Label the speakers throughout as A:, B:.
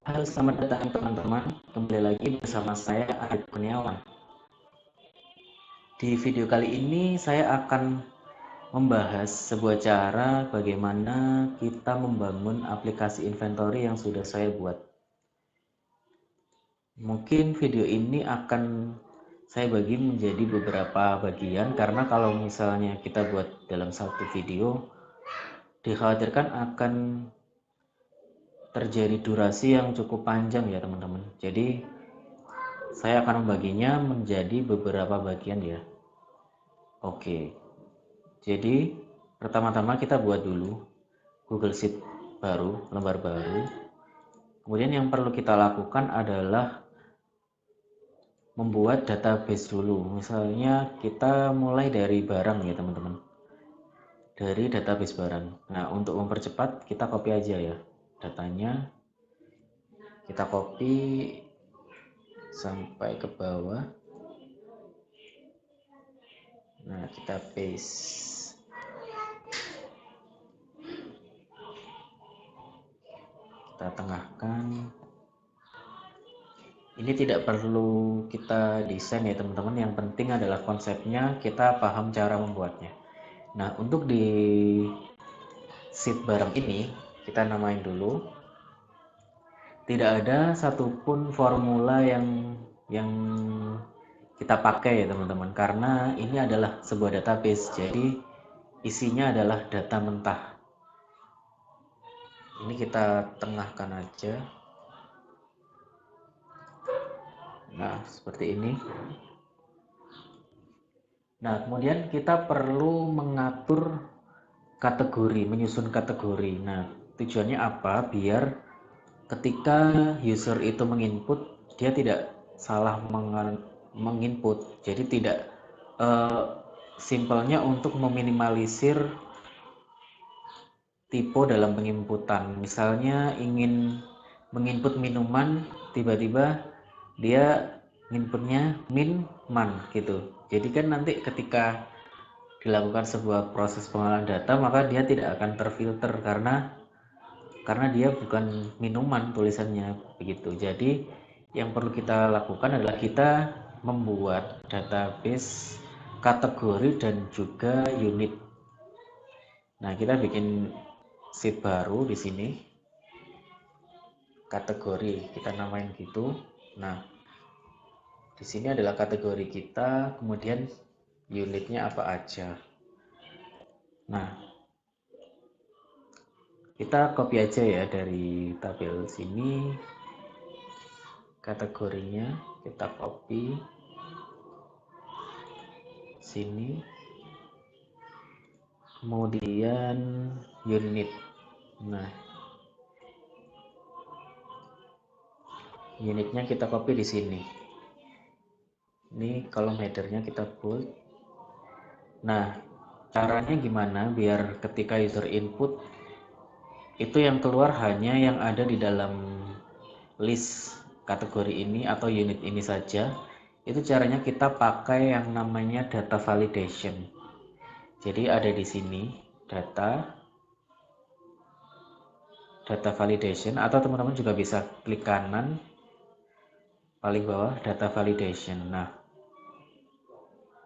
A: Halo, selamat datang teman-teman. Kembali lagi bersama saya Arif Kurniawan. Di video kali ini saya akan membahas sebuah cara bagaimana kita membangun aplikasi inventory yang sudah saya buat. Mungkin video ini akan saya bagi menjadi beberapa bagian karena kalau misalnya kita buat dalam satu video, dikhawatirkan akan terjadi durasi yang cukup panjang ya teman-teman. Jadi saya akan membaginya menjadi beberapa bagian ya. Oke, jadi pertama-tama kita buat dulu Google Sheet baru, lembar baru. Kemudian yang perlu kita lakukan adalah membuat database dulu. Misalnya kita mulai dari barang ya teman-teman. Dari database barang. Nah, untuk mempercepat kita copy aja ya datanya. Kita copy sampai ke bawah. Nah, kita paste. Kita tengahkan. Ini tidak perlu kita desain ya teman-teman, yang penting adalah konsepnya, kita paham cara membuatnya. Nah, untuk di sheet barang ini kita namain dulu, tidak ada satupun formula yang kita pakai ya teman-teman, karena ini adalah sebuah database, jadi isinya adalah data mentah. Ini kita tengahkan aja. Nah, seperti ini. Nah, kemudian kita perlu mengatur kategori, menyusun kategori. Nah, tujuannya apa? Biar ketika user itu menginput, dia tidak salah menginput. Jadi tidak simpelnya untuk meminimalisir tipe dalam penginputan. Misalnya ingin menginput minuman, tiba-tiba dia inputnya man gitu. Jadi kan nanti ketika dilakukan sebuah proses pengolahan data, maka dia tidak akan terfilter karena dia bukan minuman tulisannya begitu. Jadi yang perlu kita lakukan adalah kita membuat database kategori dan juga unit. Nah, kita bikin sheet baru di sini, kategori kita namain gitu. Nah, di sini adalah kategori kita, kemudian unitnya apa aja. Nah, kita copy aja ya dari tabel sini, kategorinya kita copy sini, kemudian unit. Nah, unitnya kita copy di sini. Ini kolom headernya kita bold. Nah, caranya gimana biar ketika user input itu yang keluar hanya yang ada di dalam list kategori ini atau unit ini saja. Itu caranya kita pakai yang namanya data validation. Jadi ada di sini data validation, atau teman-teman juga bisa klik kanan paling bawah data validation. Nah,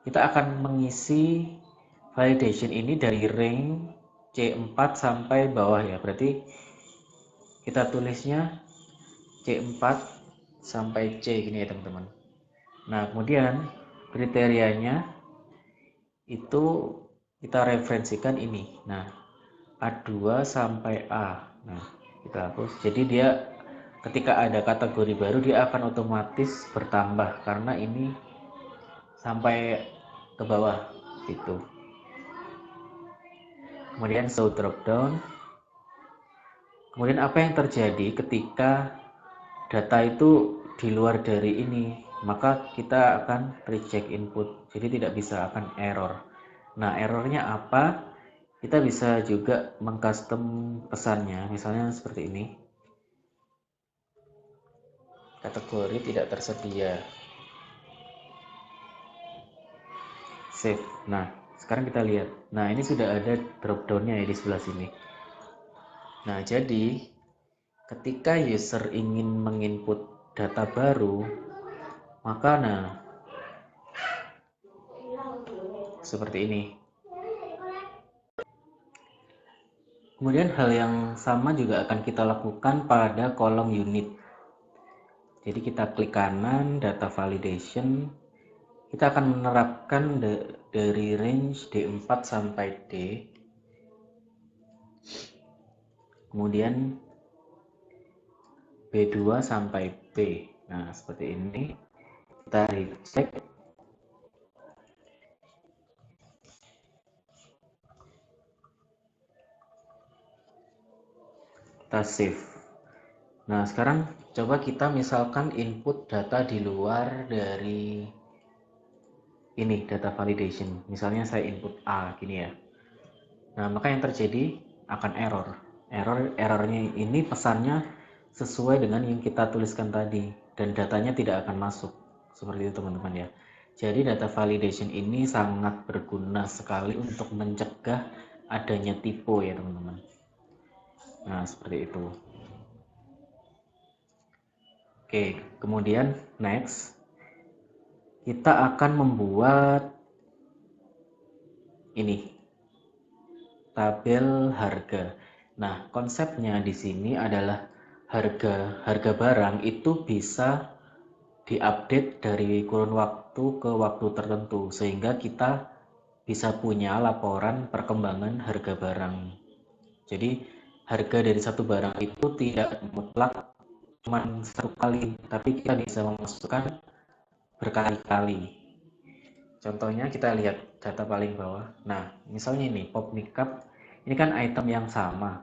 A: kita akan mengisi validation ini dari range C4 sampai bawah ya. Berarti kita tulisnya C4 sampai C gini ya teman-teman. Nah, kemudian kriterianya itu kita referensikan ini. Nah, A2 sampai A. Nah, kita hapus. Jadi dia ketika ada kategori baru dia akan otomatis bertambah karena ini sampai ke bawah gitu. Kemudian show drop down. Kemudian apa yang terjadi ketika data itu di luar dari ini, maka kita akan reject input, jadi tidak bisa, akan error. Nah, errornya apa? Kita bisa juga mengcustom pesannya, misalnya seperti ini, kategori tidak tersedia, save. Nah, sekarang kita lihat, nah ini sudah ada drop downnya ya di sebelah sini. Nah, jadi ketika user ingin menginput data baru, maka seperti ini. Kemudian hal yang sama juga akan kita lakukan pada kolom unit. Jadi kita klik kanan, data validation. Kita akan menerapkan dari range D4 sampai D. Kemudian B2 sampai B. Nah, seperti ini. Kita recheck. Kita save. Nah, sekarang coba kita misalkan input data di luar dari ini, data validation. Misalnya saya input A, gini ya. Nah, maka yang terjadi akan error. Errornya ini pesannya sesuai dengan yang kita tuliskan tadi, dan datanya tidak akan masuk. Seperti itu teman-teman ya. Jadi data validation ini sangat berguna sekali untuk mencegah adanya typo ya teman-teman. Nah, seperti itu. Oke, kemudian next kita akan membuat ini tabel harga. Nah, konsepnya di sini adalah harga barang itu bisa diupdate dari kurun waktu ke waktu tertentu sehingga kita bisa punya laporan perkembangan harga barang. Jadi harga dari satu barang itu tidak mutlak cuma satu kali, tapi kita bisa memasukkan berkali-kali. Contohnya kita lihat data paling bawah. Nah, misalnya ini pop makeup, ini kan item yang sama.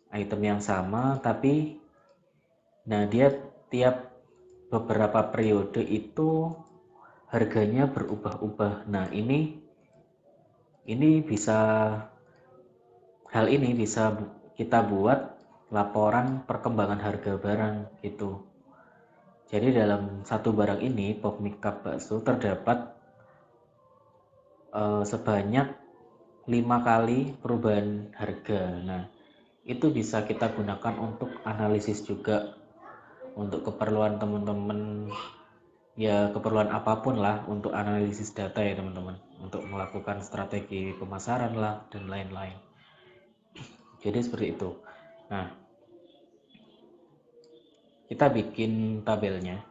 A: Item yang sama, tapi nah dia tiap beberapa periode itu harganya berubah-ubah. Nah, hal ini bisa kita buat laporan perkembangan harga barang gitu. Jadi dalam satu barang ini, pop makeup bakso terdapat sebanyak 5 kali perubahan harga. Nah, itu bisa kita gunakan untuk analisis juga, untuk keperluan teman-teman, ya keperluan apapun lah, untuk analisis data ya teman-teman, untuk melakukan strategi pemasaran lah dan lain-lain. Jadi seperti itu. Nah, kita bikin tabelnya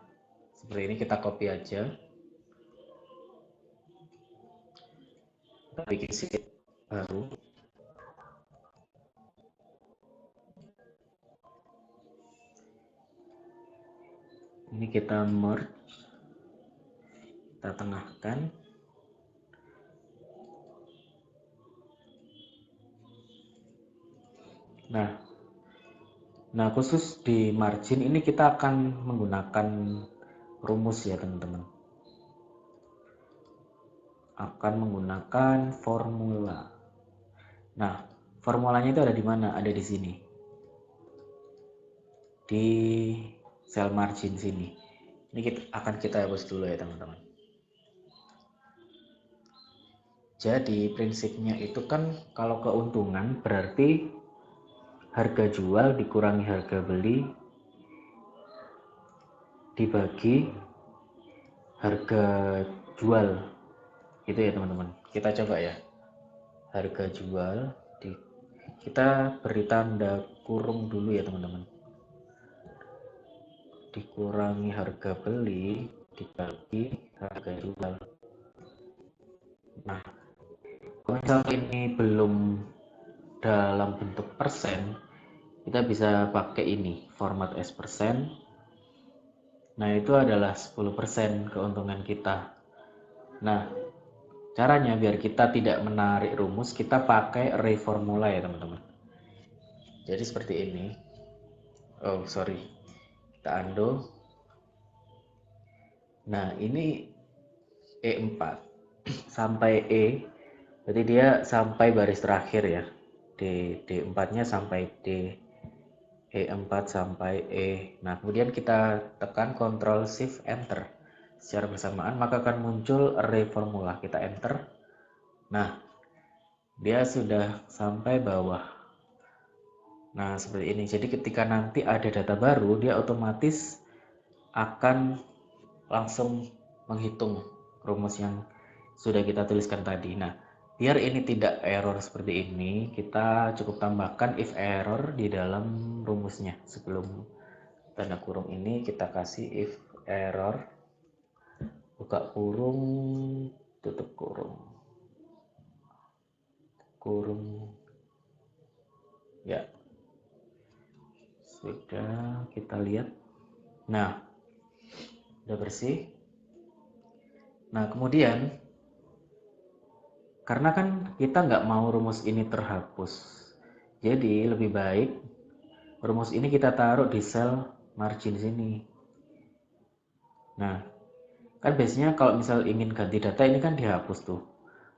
A: seperti ini, kita copy aja, kita bikin sheet baru. Ini kita merge, kita tengahkan. Nah, khusus di margin ini kita akan menggunakan rumus ya teman-teman. Akan menggunakan formula. Nah, formulanya itu ada di mana? Ada di sini. Di sel margin sini. Ini akan kita hapus dulu ya teman-teman. Jadi prinsipnya itu kan kalau keuntungan berarti harga jual dikurangi harga beli dibagi harga jual, gitu ya teman-teman. Kita coba ya, harga jual kita beri tanda kurung dulu ya teman-teman, dikurangi harga beli dibagi harga jual. Nah, kalau misalnya ini belum dalam bentuk persen, kita bisa pakai ini, format as persen. Nah, itu adalah 10% keuntungan kita. Nah, caranya biar kita tidak menarik rumus, kita pakai array formula ya teman-teman. Jadi seperti ini. Oh, sorry. Kita undo. Nah, ini E4 sampai E, berarti dia sampai baris terakhir ya. D4-nya sampai D, E4 sampai E. Nah, kemudian kita tekan Ctrl Shift Enter secara bersamaan, maka akan muncul array formula. Kita enter. Nah, dia sudah sampai bawah. Nah, seperti ini. Jadi ketika nanti ada data baru, dia otomatis akan langsung menghitung rumus yang sudah kita tuliskan tadi. Nah, biar ini tidak error seperti ini, kita cukup tambahkan if error di dalam rumusnya. Sebelum tanda kurung ini kita kasih if error, buka kurung, tutup kurung, ya sudah, kita lihat. Nah, udah bersih. Nah, kemudian karena kan kita nggak mau rumus ini terhapus, jadi lebih baik rumus ini kita taruh di sel margin sini. Nah, kan biasanya kalau misal ingin ganti data ini kan dihapus tuh.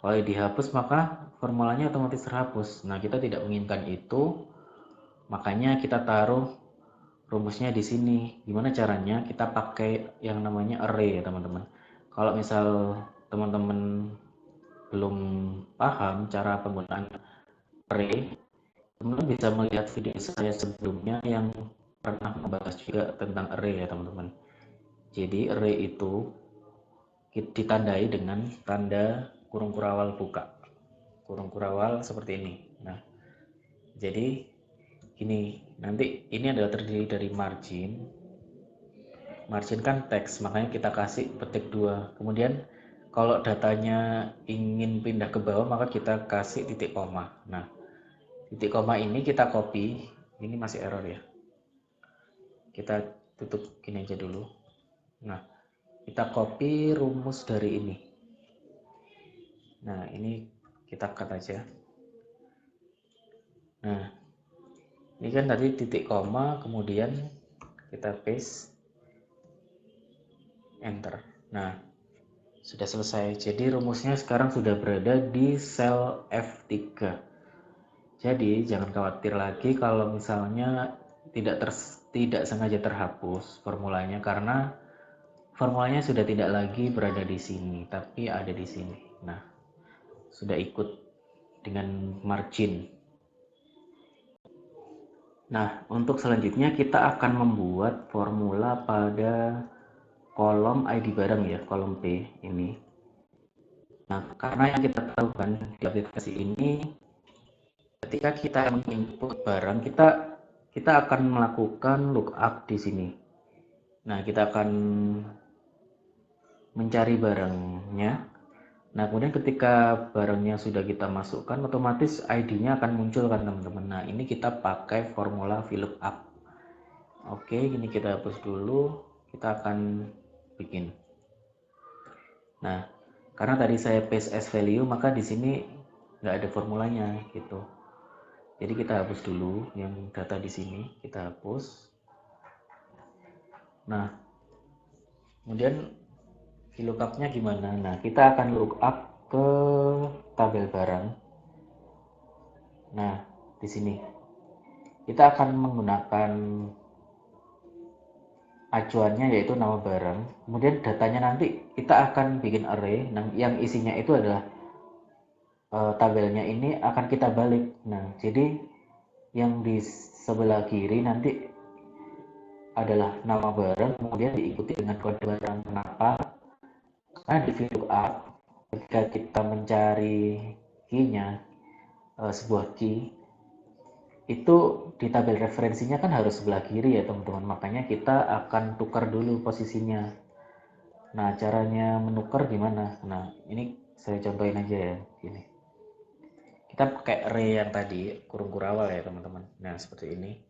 A: Kalau dihapus maka formulanya otomatis terhapus. Nah, kita tidak menginginkan itu, makanya kita taruh rumusnya di sini. Gimana caranya? Kita pakai yang namanya array ya teman-teman. Kalau misal teman-teman belum paham cara penggunaan array, teman-teman bisa melihat video saya sebelumnya yang pernah membahas juga tentang array ya teman-teman. Jadi array itu ditandai dengan tanda kurung kurawal buka. Kurung kurawal seperti ini. Nah, jadi gini, nanti ini adalah terdiri dari margin. Margin kan teks, makanya kita kasih petik 2. Kemudian kalau datanya ingin pindah ke bawah, maka kita kasih titik koma. Nah, titik koma ini kita copy. Ini masih error ya. Kita tutup gini aja dulu. Nah, kita copy rumus dari ini. Nah, ini kita cut aja. Nah, ini kan tadi titik koma, kemudian kita paste, enter. Nah, sudah selesai. Jadi rumusnya sekarang sudah berada di sel F3. Jadi jangan khawatir lagi kalau misalnya tidak sengaja terhapus formulanya, karena formulanya sudah tidak lagi berada di sini, tapi ada di sini. Nah, sudah ikut dengan margin. Nah, untuk selanjutnya kita akan membuat formula pada kolom ID barang ya, kolom P ini. Nah, karena yang kita tahu kan di aplikasi ini, ketika kita menginput barang, kita akan melakukan lookup di sini. Nah, kita akan mencari barangnya. Nah, kemudian ketika barangnya sudah kita masukkan, otomatis ID-nya akan muncul kan teman-teman. Nah, ini kita pakai formula VLOOKUP. Oke, ini kita hapus dulu. Kita akan bikin. Nah, karena tadi saya paste as value, maka di sini nggak ada formulanya gitu. Jadi kita hapus dulu yang data di sini, kita hapus. Nah, kemudian VLOOKUP-nya gimana? Nah, kita akan lookup ke tabel barang. Nah, di sini kita akan menggunakan acuannya yaitu nama barang. Kemudian datanya nanti kita akan bikin array yang isinya itu adalah tabelnya ini akan kita balik. Nah, jadi yang di sebelah kiri nanti adalah nama barang, kemudian diikuti dengan kode barang. Kenapa? Karena di VLOOKUP ketika kita mencari key-nya, sebuah key itu di tabel referensinya kan harus sebelah kiri ya teman-teman, makanya kita akan tukar dulu posisinya. Nah, caranya menukar gimana? Nah, ini saya contohin aja ya, gini. Kita pakai array yang tadi, kurung kurawal ya teman-teman. Nah, seperti ini.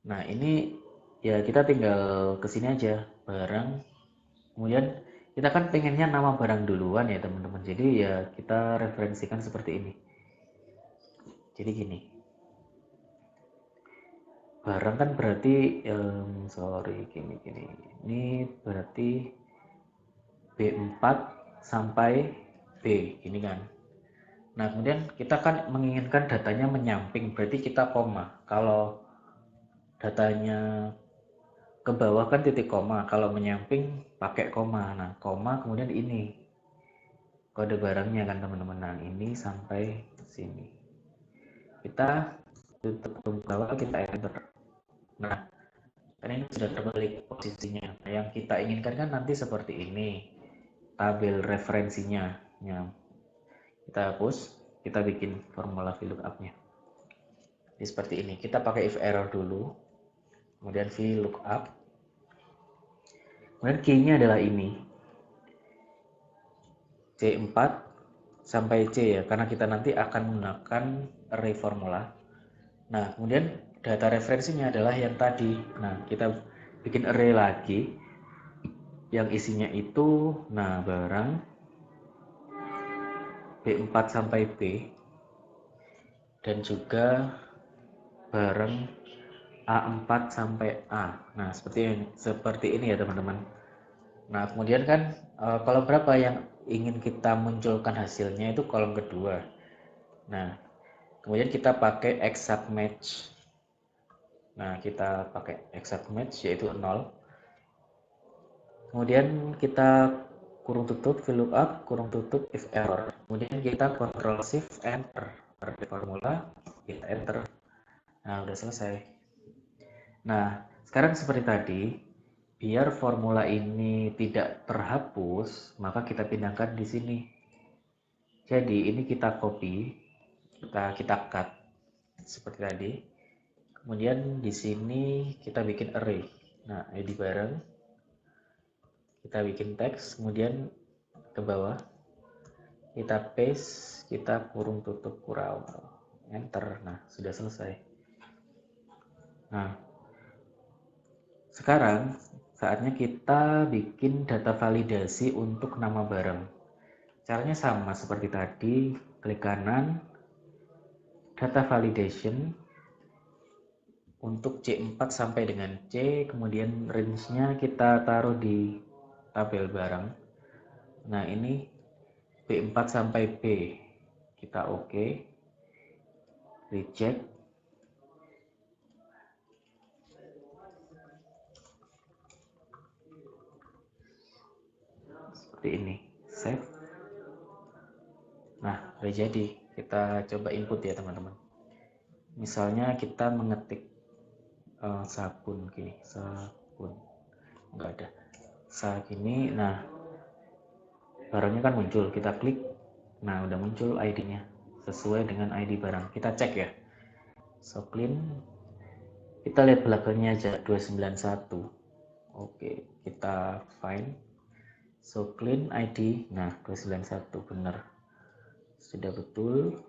A: Nah, ini ya kita tinggal kesini aja, barang. Kemudian kita kan pengennya nama barang duluan ya teman-teman. Jadi ya kita referensikan seperti ini. Jadi gini. Barang kan berarti, sorry, gini. Ini berarti B4 sampai B, ini kan. Nah, kemudian kita kan menginginkan datanya menyamping, berarti kita koma. Kalau datanya ke bawah kan titik koma, kalau menyamping pakai koma. Nah, koma kemudian ini kode barangnya kan teman-teman. Nah, ini sampai sini. Kita tutup tunggu awal, kita enter. Nah, kan ini sudah terbalik posisinya. Nah, yang kita inginkan kan nanti seperti ini, tabel referensinya. Ya, kita hapus, kita bikin formula VLOOKUP-nya. Jadi seperti ini, kita pakai if error dulu, kemudian VLOOKUP, kemudian key-nya adalah ini, C4 sampai C ya, karena kita nanti akan menggunakan array formula. Nah, kemudian data referensinya adalah yang tadi. Nah, kita bikin array lagi, yang isinya itu, nah, barang B4 sampai B, dan juga barang A4 sampai A. Nah, seperti ini ya teman-teman. Nah, kemudian kan kolom berapa yang ingin kita munculkan hasilnya itu kolom kedua. Nah, kemudian kita pakai exact match. Nah, kita pakai exact match yaitu 0. Kemudian kita kurung tutup VLOOKUP, kurung tutup if error. Kemudian kita Ctrl Shift Enter. Pakai formula, kita enter. Nah, udah selesai. Nah, sekarang seperti tadi, biar formula ini tidak terhapus, maka kita pindahkan di sini. Jadi ini kita copy, kita cut seperti tadi. Kemudian di sini kita bikin array. Nah, ID bareng. Kita bikin teks, kemudian ke bawah kita paste, kita kurung tutup kurang, enter. Nah, sudah selesai. Nah, sekarang saatnya kita bikin data validasi untuk nama barang. Caranya sama seperti tadi, klik kanan, data validation untuk C4 sampai dengan C, kemudian range-nya kita taruh di tabel barang. Nah, ini B4 sampai B. Kita oke. Reject. Seperti ini. Save. Nah, udah jadi. Kita coba input ya, teman-teman. Misalnya kita mengetik sabun gini, sabun. Enggak ada. Gini, nah barangnya kan muncul, kita klik, nah udah muncul ID-nya sesuai dengan ID barang. Kita cek ya, so clean, kita lihat belakangnya aja 291. Oke, kita find, so clean ID, nah 291 bener, sudah betul.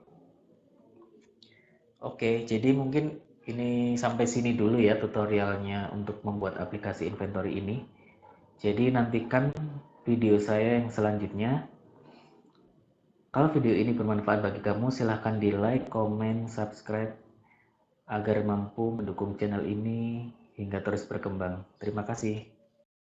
A: Oke, jadi mungkin ini sampai sini dulu ya tutorialnya untuk membuat aplikasi inventory ini. Jadi nantikan video saya yang selanjutnya. Kalau video ini bermanfaat bagi kamu, silahkan di like, komen, subscribe agar mampu mendukung channel ini hingga terus berkembang. Terima kasih.